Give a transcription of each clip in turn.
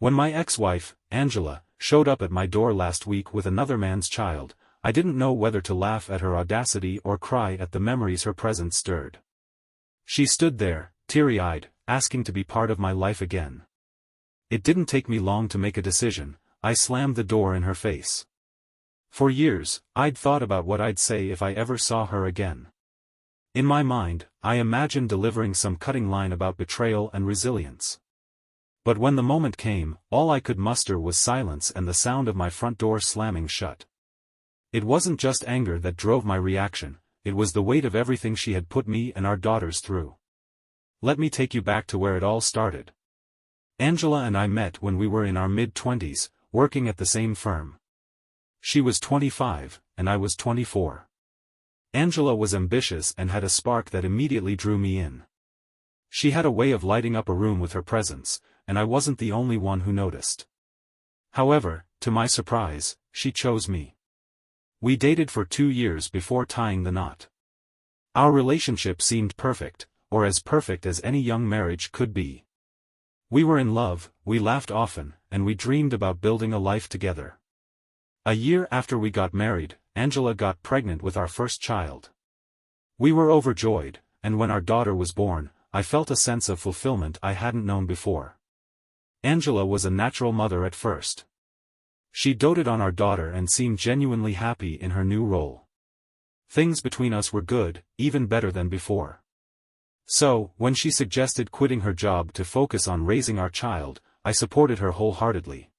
When my ex-wife, Angela, showed up at my door last week with another man's child, I didn't know whether to laugh at her audacity or cry at the memories her presence stirred. She stood there, teary-eyed, asking to be part of my life again. It didn't take me long to make a decision. I slammed the door in her face. For years, I'd thought about what I'd say if I ever saw her again. In my mind, I imagined delivering some cutting line about betrayal and resilience. But when the moment came, all I could muster was silence and the sound of my front door slamming shut. It wasn't just anger that drove my reaction, it was the weight of everything she had put me and our daughters through. Let me take you back to where it all started. Angela and I met when we were in our mid-20s, working at the same firm. She was 25, and I was 24. Angela was ambitious and had a spark that immediately drew me in. She had a way of lighting up a room with her presence, and I wasn't the only one who noticed. However, to my surprise, she chose me. We dated for 2 years before tying the knot. Our relationship seemed perfect, or as perfect as any young marriage could be. We were in love, we laughed often, and we dreamed about building a life together. A year after we got married, Angela got pregnant with our first child. We were overjoyed, and when our daughter was born, I felt a sense of fulfillment I hadn't known before. Angela was a natural mother at first. She doted on our daughter and seemed genuinely happy in her new role. Things between us were good, even better than before. So, when she suggested quitting her job to focus on raising our child, I supported her wholeheartedly.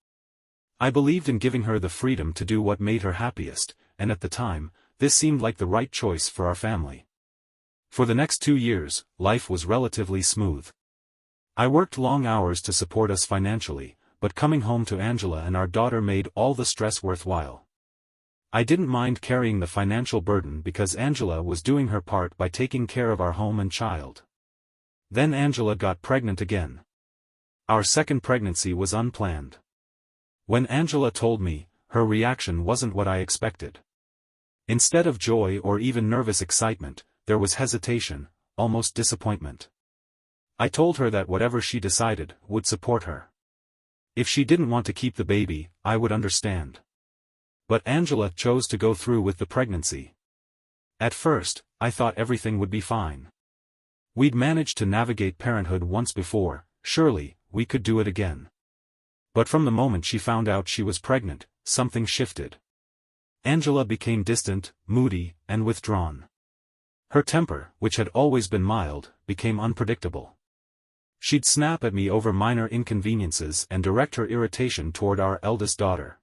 I believed in giving her the freedom to do what made her happiest, and at the time, this seemed like the right choice for our family. For the next 2 years, life was relatively smooth. I worked long hours to support us financially, but coming home to Angela and our daughter made all the stress worthwhile. I didn't mind carrying the financial burden because Angela was doing her part by taking care of our home and child. Then Angela got pregnant again. Our second pregnancy was unplanned. When Angela told me, her reaction wasn't what I expected. Instead of joy or even nervous excitement, there was hesitation, almost disappointment. I told her that whatever she decided, would support her. If she didn't want to keep the baby, I would understand. But Angela chose to go through with the pregnancy. At first, I thought everything would be fine. We'd managed to navigate parenthood once before, surely, we could do it again. But from the moment she found out she was pregnant, something shifted. Angela became distant, moody, and withdrawn. Her temper, which had always been mild, became unpredictable. She'd snap at me over minor inconveniences and direct her irritation toward our eldest daughter.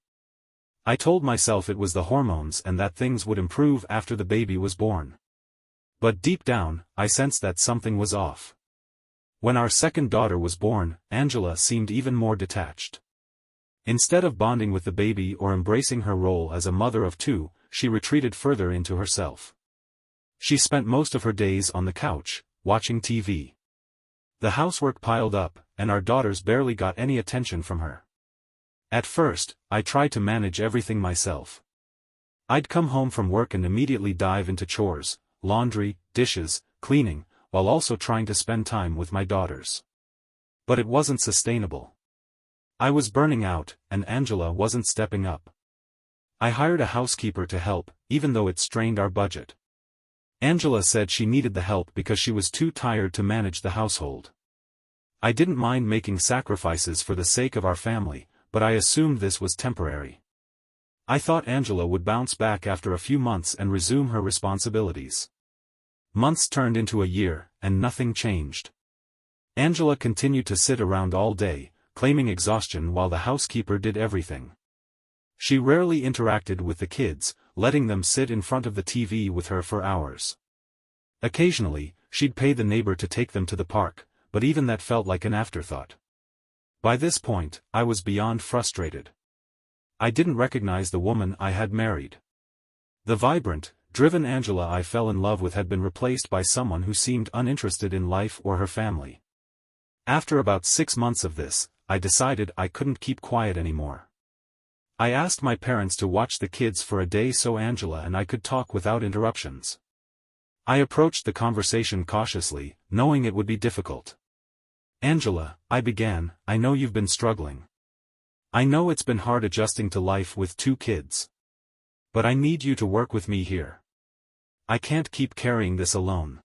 I told myself it was the hormones and that things would improve after the baby was born. But deep down, I sensed that something was off. When our second daughter was born, Angela seemed even more detached. Instead of bonding with the baby or embracing her role as a mother of 2, she retreated further into herself. She spent most of her days on the couch, watching TV. The housework piled up, and our daughters barely got any attention from her. At first, I tried to manage everything myself. I'd come home from work and immediately dive into chores, laundry, dishes, cleaning, while also trying to spend time with my daughters. But it wasn't sustainable. I was burning out, and Angela wasn't stepping up. I hired a housekeeper to help, even though it strained our budget. Angela said she needed the help because she was too tired to manage the household. I didn't mind making sacrifices for the sake of our family, but I assumed this was temporary. I thought Angela would bounce back after a few months and resume her responsibilities. Months turned into a year, and nothing changed. Angela continued to sit around all day, claiming exhaustion while the housekeeper did everything. She rarely interacted with the kids, letting them sit in front of the TV with her for hours. Occasionally, she'd pay the neighbor to take them to the park, but even that felt like an afterthought. By this point, I was beyond frustrated. I didn't recognize the woman I had married. The vibrant, driven Angela I fell in love with had been replaced by someone who seemed uninterested in life or her family. After about 6 months of this, I decided I couldn't keep quiet anymore. I asked my parents to watch the kids for a day so Angela and I could talk without interruptions. I approached the conversation cautiously, knowing it would be difficult. "Angela," I began, "I know you've been struggling. I know it's been hard adjusting to life with 2 kids. But I need you to work with me here. I can't keep carrying this alone."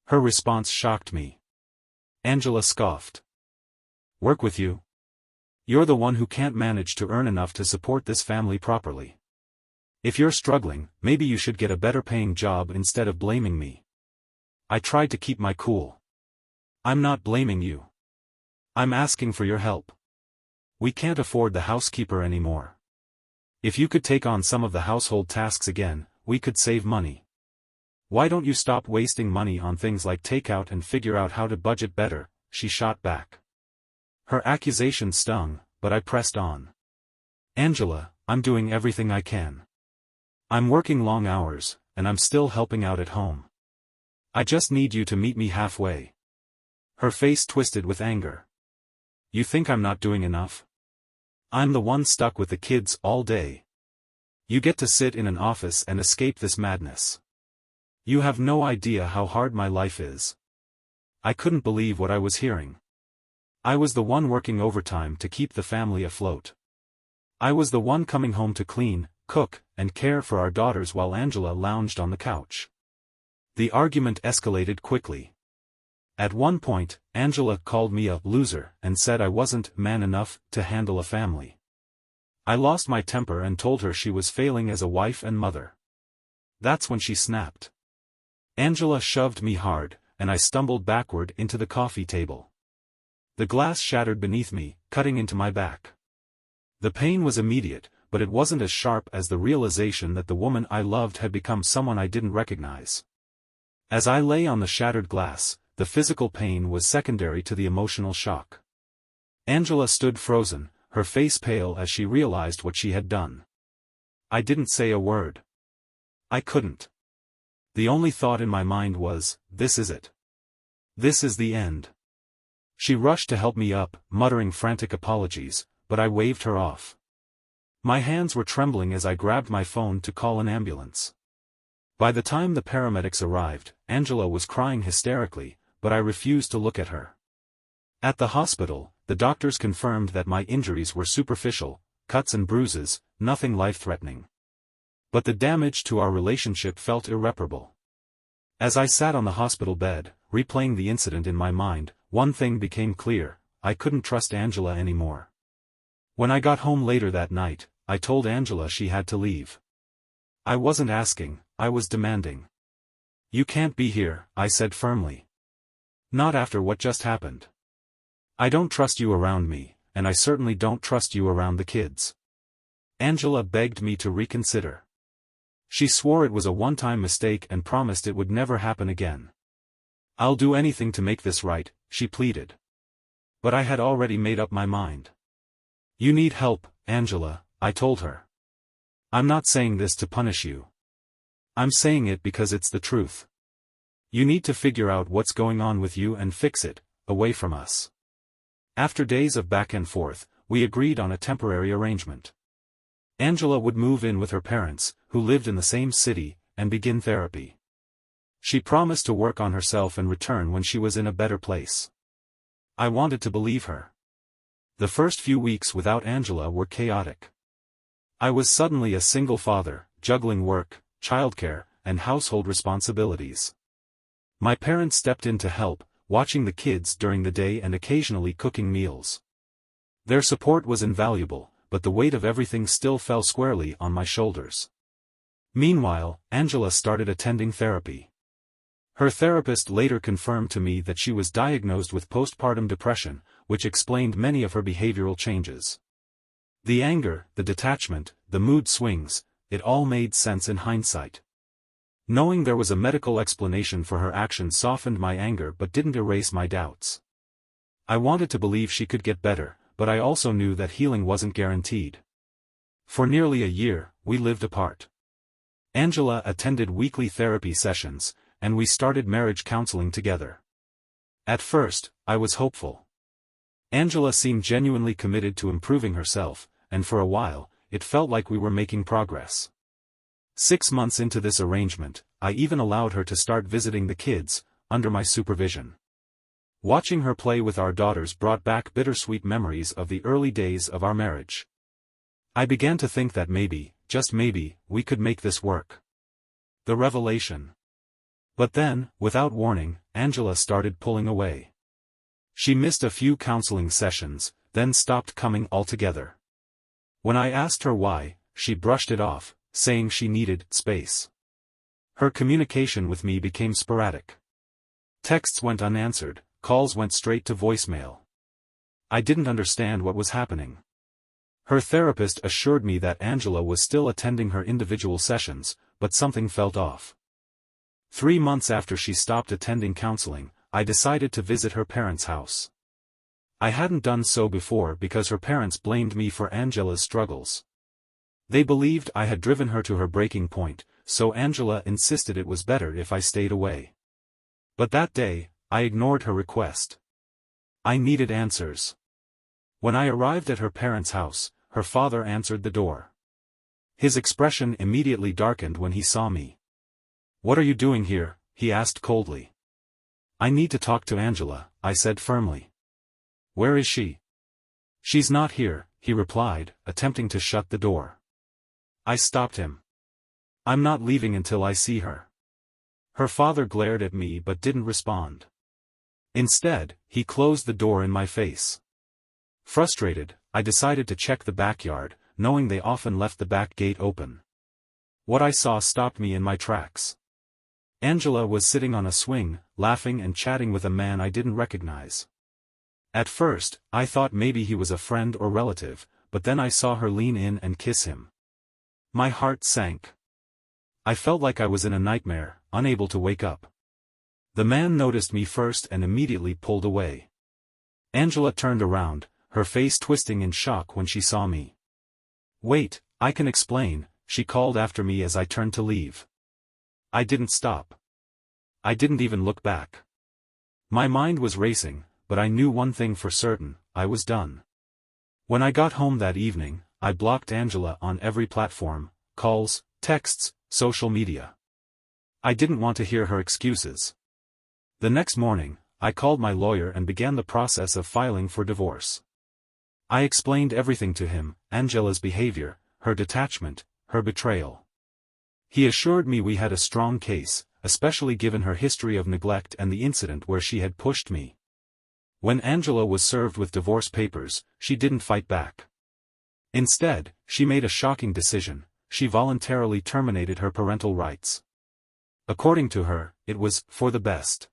Her response shocked me. Angela scoffed. "Work with you? You're the one who can't manage to earn enough to support this family properly. If you're struggling, maybe you should get a better paying job instead of blaming me." I tried to keep my cool. "I'm not blaming you. I'm asking for your help. We can't afford the housekeeper anymore. If you could take on some of the household tasks again, we could save money. Why don't you stop wasting money on things like takeout and figure out how to budget better?" she shot back. Her accusation stung, but I pressed on. "Angela, I'm doing everything I can. I'm working long hours, and I'm still helping out at home. I just need you to meet me halfway." Her face twisted with anger. "You think I'm not doing enough? I'm the one stuck with the kids all day. You get to sit in an office and escape this madness. You have no idea how hard my life is." I couldn't believe what I was hearing. I was the one working overtime to keep the family afloat. I was the one coming home to clean, cook, and care for our daughters while Angela lounged on the couch. The argument escalated quickly. At one point, Angela called me a loser and said I wasn't man enough to handle a family. I lost my temper and told her she was failing as a wife and mother. That's when she snapped. Angela shoved me hard, and I stumbled backward into the coffee table. The glass shattered beneath me, cutting into my back. The pain was immediate, but it wasn't as sharp as the realization that the woman I loved had become someone I didn't recognize. As I lay on the shattered glass, the physical pain was secondary to the emotional shock. Angela stood frozen, her face pale as she realized what she had done. I didn't say a word. I couldn't. The only thought in my mind was, this is it. This is the end. She rushed to help me up, muttering frantic apologies, but I waved her off. My hands were trembling as I grabbed my phone to call an ambulance. By the time the paramedics arrived, Angela was crying hysterically, but I refused to look at her. At the hospital, the doctors confirmed that my injuries were superficial, cuts and bruises, nothing life-threatening. But the damage to our relationship felt irreparable. As I sat on the hospital bed, replaying the incident in my mind, one thing became clear: I couldn't trust Angela anymore. When I got home later that night, I told Angela she had to leave. I wasn't asking, I was demanding. "You can't be here," I said firmly. "Not after what just happened. I don't trust you around me, and I certainly don't trust you around the kids." Angela begged me to reconsider. She swore it was a one-time mistake and promised it would never happen again. "I'll do anything to make this right," she pleaded. But I had already made up my mind. "You need help, Angela," I told her. "I'm not saying this to punish you. I'm saying it because it's the truth. You need to figure out what's going on with you and fix it, away from us." After days of back and forth, we agreed on a temporary arrangement. Angela would move in with her parents, who lived in the same city, and begin therapy. She promised to work on herself and return when she was in a better place. I wanted to believe her. The first few weeks without Angela were chaotic. I was suddenly a single father, juggling work, childcare, and household responsibilities. My parents stepped in to help, watching the kids during the day and occasionally cooking meals. Their support was invaluable, but the weight of everything still fell squarely on my shoulders. Meanwhile, Angela started attending therapy. Her therapist later confirmed to me that she was diagnosed with postpartum depression, which explained many of her behavioral changes. The anger, the detachment, the mood swings, it all made sense in hindsight. Knowing there was a medical explanation for her actions softened my anger but didn't erase my doubts. I wanted to believe she could get better, but I also knew that healing wasn't guaranteed. For nearly a year, we lived apart. Angela attended weekly therapy sessions, and we started marriage counseling together. At first, I was hopeful. Angela seemed genuinely committed to improving herself, and for a while, it felt like we were making progress. 6 months into this arrangement, I even allowed her to start visiting the kids, under my supervision. Watching her play with our daughters brought back bittersweet memories of the early days of our marriage. I began to think that maybe, just maybe, we could make this work. The revelation. But then, without warning, Angela started pulling away. She missed a few counseling sessions, then stopped coming altogether. When I asked her why, she brushed it off, saying she needed space. Her communication with me became sporadic. Texts went unanswered, calls went straight to voicemail. I didn't understand what was happening. Her therapist assured me that Angela was still attending her individual sessions, but something felt off. 3 months after she stopped attending counseling, I decided to visit her parents' house. I hadn't done so before because her parents blamed me for Angela's struggles. They believed I had driven her to her breaking point, so Angela insisted it was better if I stayed away. But that day, I ignored her request. I needed answers. When I arrived at her parents' house, her father answered the door. His expression immediately darkened when he saw me. "What are you doing here?" he asked coldly. "I need to talk to Angela," I said firmly. "Where is she?" "She's not here," he replied, attempting to shut the door. I stopped him. "I'm not leaving until I see her." Her father glared at me but didn't respond. Instead, he closed the door in my face. Frustrated, I decided to check the backyard, knowing they often left the back gate open. What I saw stopped me in my tracks. Angela was sitting on a swing, laughing and chatting with a man I didn't recognize. At first, I thought maybe he was a friend or relative, but then I saw her lean in and kiss him. My heart sank. I felt like I was in a nightmare, unable to wake up. The man noticed me first and immediately pulled away. Angela turned around, her face twisting in shock when she saw me. "Wait, I can explain," she called after me as I turned to leave. I didn't stop. I didn't even look back. My mind was racing, but I knew one thing for certain: I was done. When I got home that evening, I blocked Angela on every platform: calls, texts, social media. I didn't want to hear her excuses. The next morning, I called my lawyer and began the process of filing for divorce. I explained everything to him: Angela's behavior, her detachment, her betrayal. He assured me we had a strong case, especially given her history of neglect and the incident where she had pushed me. When Angela was served with divorce papers, she didn't fight back. Instead, she made a shocking decision: she voluntarily terminated her parental rights. According to her, it was for the best.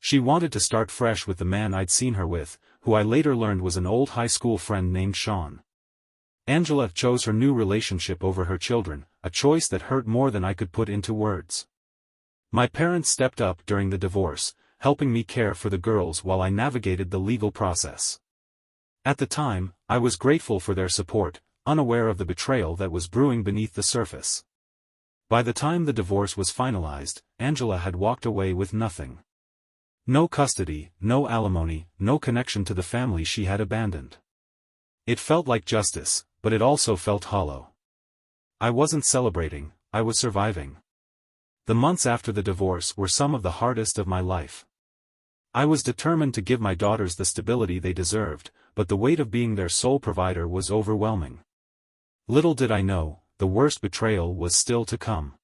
She wanted to start fresh with the man I'd seen her with, who I later learned was an old high school friend named Sean. Angela chose her new relationship over her children, a choice that hurt more than I could put into words. My parents stepped up during the divorce, helping me care for the girls while I navigated the legal process. At the time, I was grateful for their support, unaware of the betrayal that was brewing beneath the surface. By the time the divorce was finalized, Angela had walked away with nothing. No custody, no alimony, no connection to the family she had abandoned. It felt like justice, but it also felt hollow. I wasn't celebrating, I was surviving. The months after the divorce were some of the hardest of my life. I was determined to give my daughters the stability they deserved, but the weight of being their sole provider was overwhelming. Little did I know, the worst betrayal was still to come.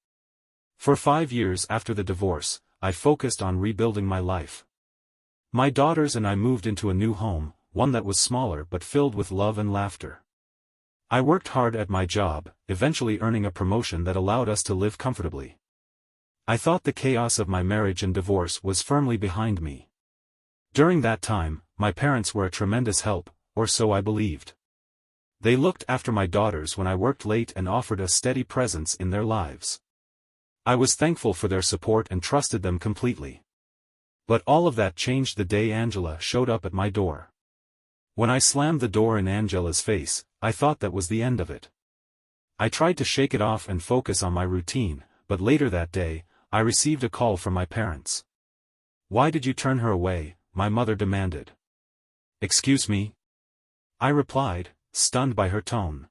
For 5 years after the divorce, I focused on rebuilding my life. My daughters and I moved into a new home, one that was smaller but filled with love and laughter. I worked hard at my job, eventually earning a promotion that allowed us to live comfortably. I thought the chaos of my marriage and divorce was firmly behind me. During that time, my parents were a tremendous help, or so I believed. They looked after my daughters when I worked late and offered a steady presence in their lives. I was thankful for their support and trusted them completely. But all of that changed the day Angela showed up at my door. When I slammed the door in Angela's face, I thought that was the end of it. I tried to shake it off and focus on my routine, but later that day, I received a call from my parents. "Why did you turn her away?" my mother demanded. "Excuse me?" I replied, stunned by her tone.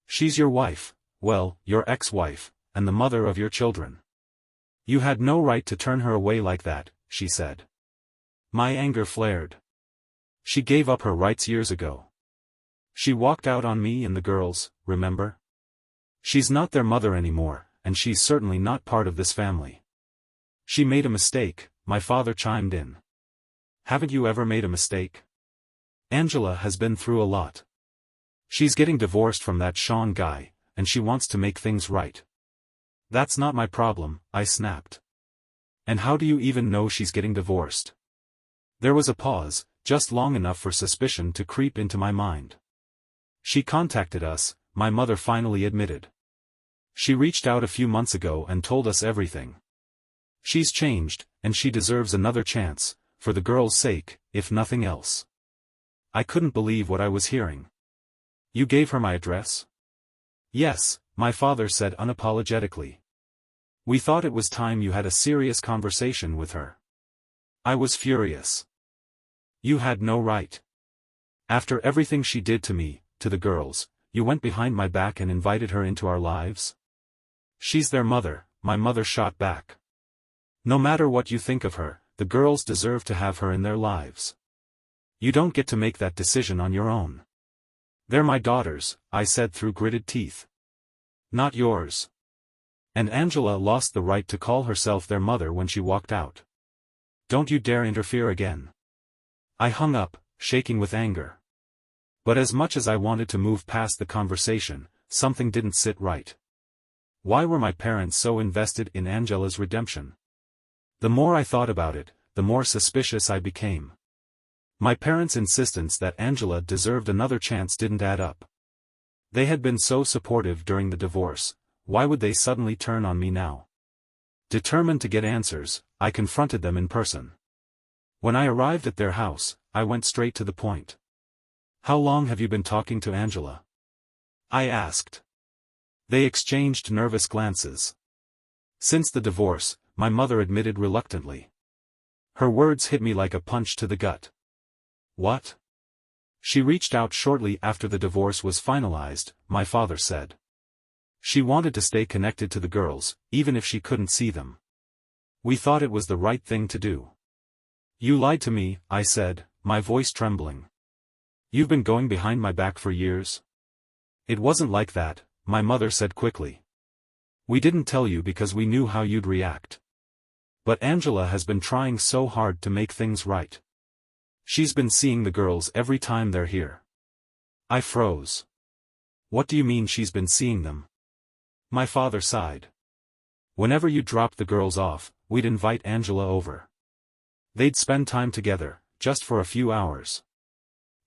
"She's your wife, well, your ex-wife, and the mother of your children. You had no right to turn her away like that," she said. My anger flared. She gave up her rights years ago. She walked out on me and the girls, remember? She's not their mother anymore, and she's certainly not part of this family. She made a mistake, my father chimed in. Haven't you ever made a mistake? Angela has been through a lot. She's getting divorced from that Sean guy, and she wants to make things right. That's not my problem, I snapped. And how do you even know she's getting divorced? There was a pause, just long enough for suspicion to creep into my mind. She contacted us, my mother finally admitted. She reached out a few months ago and told us everything. She's changed, and she deserves another chance, for the girl's sake, if nothing else. I couldn't believe what I was hearing. You gave her my address? Yes, my father said unapologetically. We thought it was time you had a serious conversation with her. I was furious. You had no right. After everything she did to me, to the girls, you went behind my back and invited her into our lives? She's their mother, my mother shot back. No matter what you think of her, the girls deserve to have her in their lives. You don't get to make that decision on your own. They're my daughters, I said through gritted teeth. Not yours. And Angela lost the right to call herself their mother when she walked out. Don't you dare interfere again. I hung up, shaking with anger. But as much as I wanted to move past the conversation, something didn't sit right. Why were my parents so invested in Angela's redemption? The more I thought about it, the more suspicious I became. My parents' insistence that Angela deserved another chance didn't add up. They had been so supportive during the divorce, why would they suddenly turn on me now? Determined to get answers, I confronted them in person. When I arrived at their house, I went straight to the point. How long have you been talking to Angela? I asked. They exchanged nervous glances. Since the divorce, my mother admitted reluctantly. Her words hit me like a punch to the gut. What? She reached out shortly after the divorce was finalized, my father said. She wanted to stay connected to the girls, even if she couldn't see them. We thought it was the right thing to do. You lied to me, I said, my voice trembling. You've been going behind my back for years? It wasn't like that, my mother said quickly. We didn't tell you because we knew how you'd react. But Angela has been trying so hard to make things right. She's been seeing the girls every time they're here. I froze. What do you mean she's been seeing them? My father sighed. Whenever you dropped the girls off, we'd invite Angela over. They'd spend time together, just for a few hours.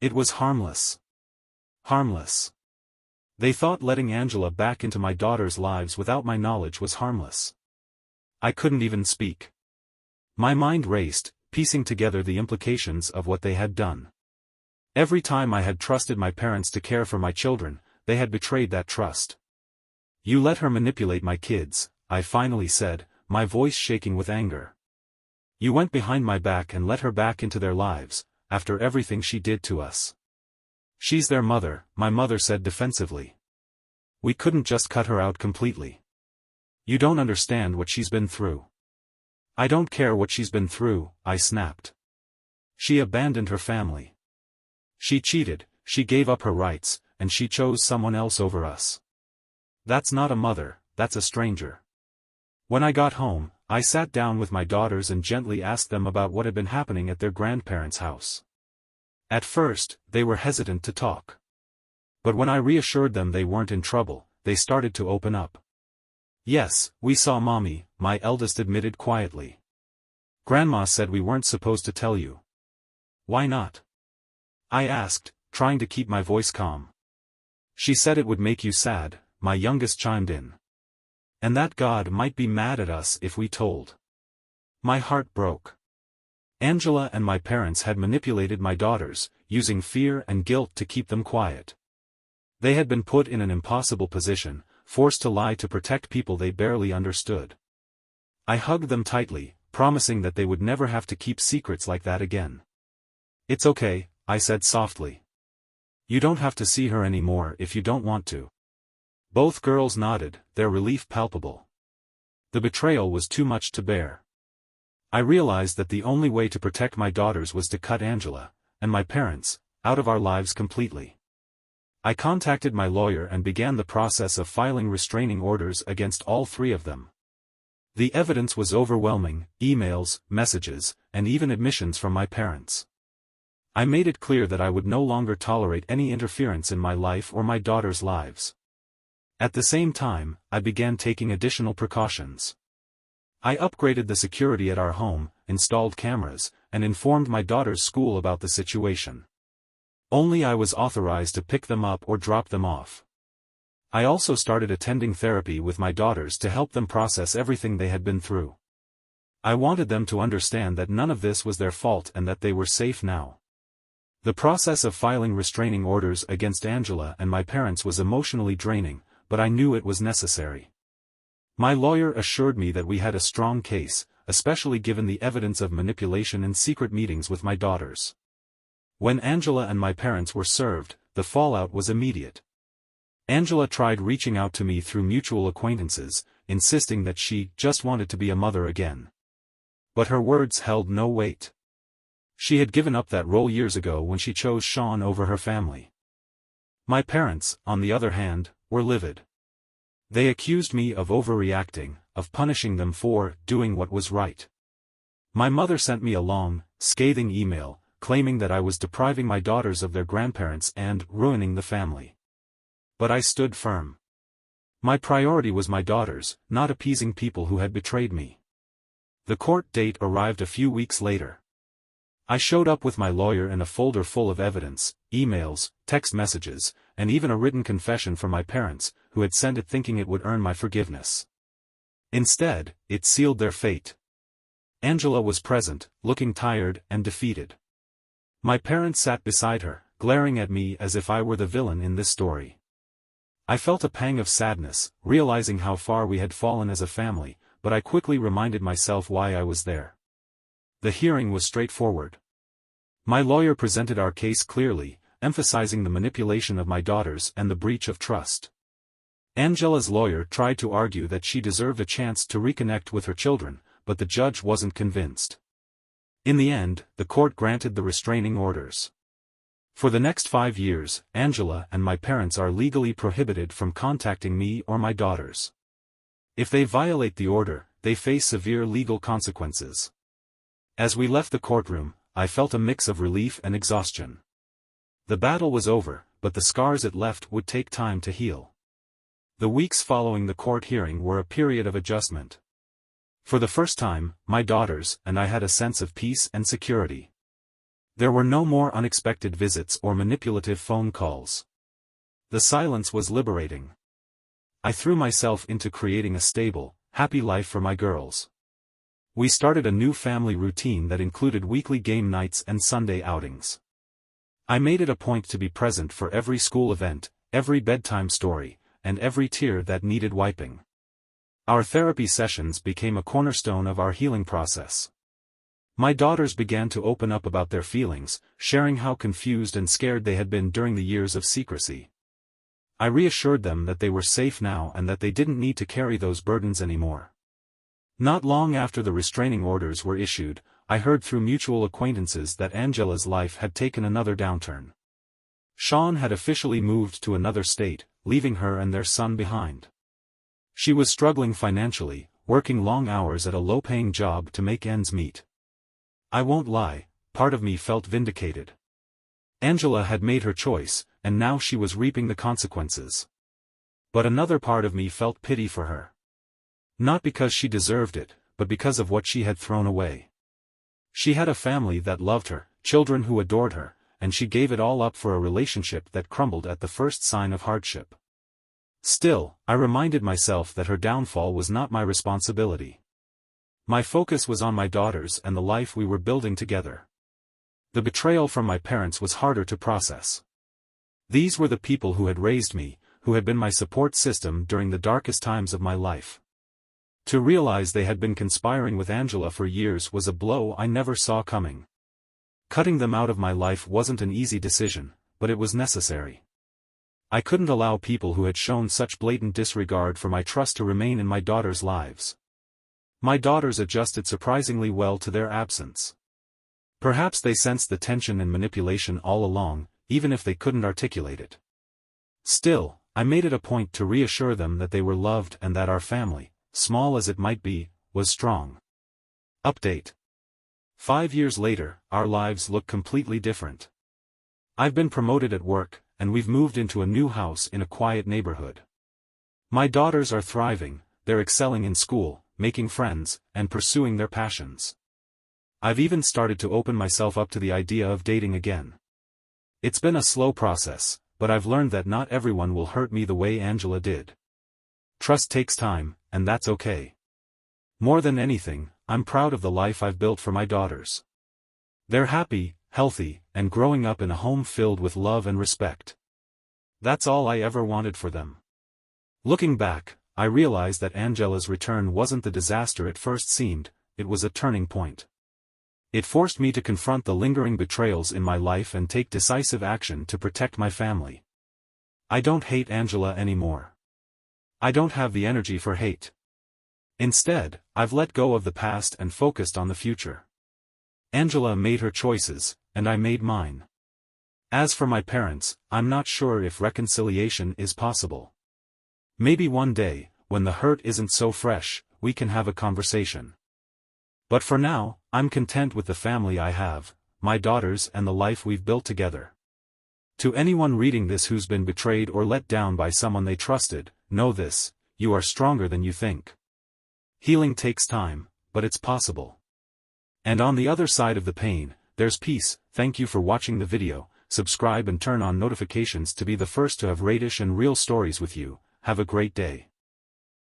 It was harmless. Harmless. They thought letting Angela back into my daughters' lives without my knowledge was harmless. I couldn't even speak. My mind raced, piecing together the implications of what they had done. Every time I had trusted my parents to care for my children, they had betrayed that trust. You let her manipulate my kids, I finally said, my voice shaking with anger. You went behind my back and let her back into their lives, after everything she did to us. She's their mother, my mother said defensively. We couldn't just cut her out completely. You don't understand what she's been through. I don't care what she's been through, I snapped. She abandoned her family. She cheated, she gave up her rights, and she chose someone else over us. That's not a mother, that's a stranger. When I got home, I sat down with my daughters and gently asked them about what had been happening at their grandparents' house. At first, they were hesitant to talk. But when I reassured them they weren't in trouble, they started to open up. Yes, we saw Mommy, my eldest admitted quietly. Grandma said we weren't supposed to tell you. Why not? I asked, trying to keep my voice calm. She said it would make you sad, my youngest chimed in. And that God might be mad at us if we told. My heart broke. Angela and my parents had manipulated my daughters, using fear and guilt to keep them quiet. They had been put in an impossible position, forced to lie to protect people they barely understood. I hugged them tightly, promising that they would never have to keep secrets like that again. It's okay, I said softly. You don't have to see her anymore if you don't want to. Both girls nodded, their relief palpable. The betrayal was too much to bear. I realized that the only way to protect my daughters was to cut Angela, and my parents, out of our lives completely. I contacted my lawyer and began the process of filing restraining orders against all three of them. The evidence was overwhelming: emails, messages, and even admissions from my parents. I made it clear that I would no longer tolerate any interference in my life or my daughters' lives. At the same time, I began taking additional precautions. I upgraded the security at our home, installed cameras, and informed my daughter's school about the situation. Only I was authorized to pick them up or drop them off. I also started attending therapy with my daughters to help them process everything they had been through. I wanted them to understand that none of this was their fault and that they were safe now. The process of filing restraining orders against Angela and my parents was emotionally draining, but I knew it was necessary. My lawyer assured me that we had a strong case, especially given the evidence of manipulation and secret meetings with my daughters. When Angela and my parents were served, the fallout was immediate. Angela tried reaching out to me through mutual acquaintances, insisting that she just wanted to be a mother again. But her words held no weight. She had given up that role years ago when she chose Sean over her family. My parents, on the other hand, were livid. They accused me of overreacting, of punishing them for doing what was right. My mother sent me a long, scathing email, claiming that I was depriving my daughters of their grandparents and ruining the family. But I stood firm. My priority was my daughters, not appeasing people who had betrayed me. The court date arrived a few weeks later. I showed up with my lawyer and a folder full of evidence, emails, text messages, and even a written confession from my parents, who had sent it thinking it would earn my forgiveness. Instead, it sealed their fate. Angela was present, looking tired and defeated. My parents sat beside her, glaring at me as if I were the villain in this story. I felt a pang of sadness, realizing how far we had fallen as a family, but I quickly reminded myself why I was there. The hearing was straightforward. My lawyer presented our case clearly, emphasizing the manipulation of my daughters and the breach of trust. Angela's lawyer tried to argue that she deserved a chance to reconnect with her children, but the judge wasn't convinced. In the end, the court granted the restraining orders. For the next 5 years, Angela and my parents are legally prohibited from contacting me or my daughters. If they violate the order, they face severe legal consequences. As we left the courtroom, I felt a mix of relief and exhaustion. The battle was over, but the scars it left would take time to heal. The weeks following the court hearing were a period of adjustment. For the first time, my daughters and I had a sense of peace and security. There were no more unexpected visits or manipulative phone calls. The silence was liberating. I threw myself into creating a stable, happy life for my girls. We started a new family routine that included weekly game nights and Sunday outings. I made it a point to be present for every school event, every bedtime story, and every tear that needed wiping. Our therapy sessions became a cornerstone of our healing process. My daughters began to open up about their feelings, sharing how confused and scared they had been during the years of secrecy. I reassured them that they were safe now and that they didn't need to carry those burdens anymore. Not long after the restraining orders were issued, I heard through mutual acquaintances that Angela's life had taken another downturn. Sean had officially moved to another state, leaving her and their son behind. She was struggling financially, working long hours at a low-paying job to make ends meet. I won't lie, part of me felt vindicated. Angela had made her choice, and now she was reaping the consequences. But another part of me felt pity for her. Not because she deserved it, but because of what she had thrown away. She had a family that loved her, children who adored her, and she gave it all up for a relationship that crumbled at the first sign of hardship. Still, I reminded myself that her downfall was not my responsibility. My focus was on my daughters and the life we were building together. The betrayal from my parents was harder to process. These were the people who had raised me, who had been my support system during the darkest times of my life. To realize they had been conspiring with Angela for years was a blow I never saw coming. Cutting them out of my life wasn't an easy decision, but it was necessary. I couldn't allow people who had shown such blatant disregard for my trust to remain in my daughters' lives. My daughters adjusted surprisingly well to their absence. Perhaps they sensed the tension and manipulation all along, even if they couldn't articulate it. Still, I made it a point to reassure them that they were loved and that our family, small as it might be, was strong. Update. 5 years later, our lives look completely different. I've been promoted at work, and we've moved into a new house in a quiet neighborhood. My daughters are thriving, they're excelling in school, making friends, and pursuing their passions. I've even started to open myself up to the idea of dating again. It's been a slow process, but I've learned that not everyone will hurt me the way Angela did. Trust takes time, and that's okay. More than anything, I'm proud of the life I've built for my daughters. They're happy, healthy, and growing up in a home filled with love and respect. That's all I ever wanted for them. Looking back, I realized that Angela's return wasn't the disaster it first seemed, it was a turning point. It forced me to confront the lingering betrayals in my life and take decisive action to protect my family. I don't hate Angela anymore. I don't have the energy for hate. Instead, I've let go of the past and focused on the future. Angela made her choices, and I made mine. As for my parents, I'm not sure if reconciliation is possible. Maybe one day, when the hurt isn't so fresh, we can have a conversation. But for now, I'm content with the family I have, my daughters and the life we've built together. To anyone reading this who's been betrayed or let down by someone they trusted, know this: you are stronger than you think. Healing takes time, but it's possible. And on the other side of the pain, there's peace. Thank you for watching the video. Subscribe and turn on notifications to be the first to have radish and real stories with you. Have a great day.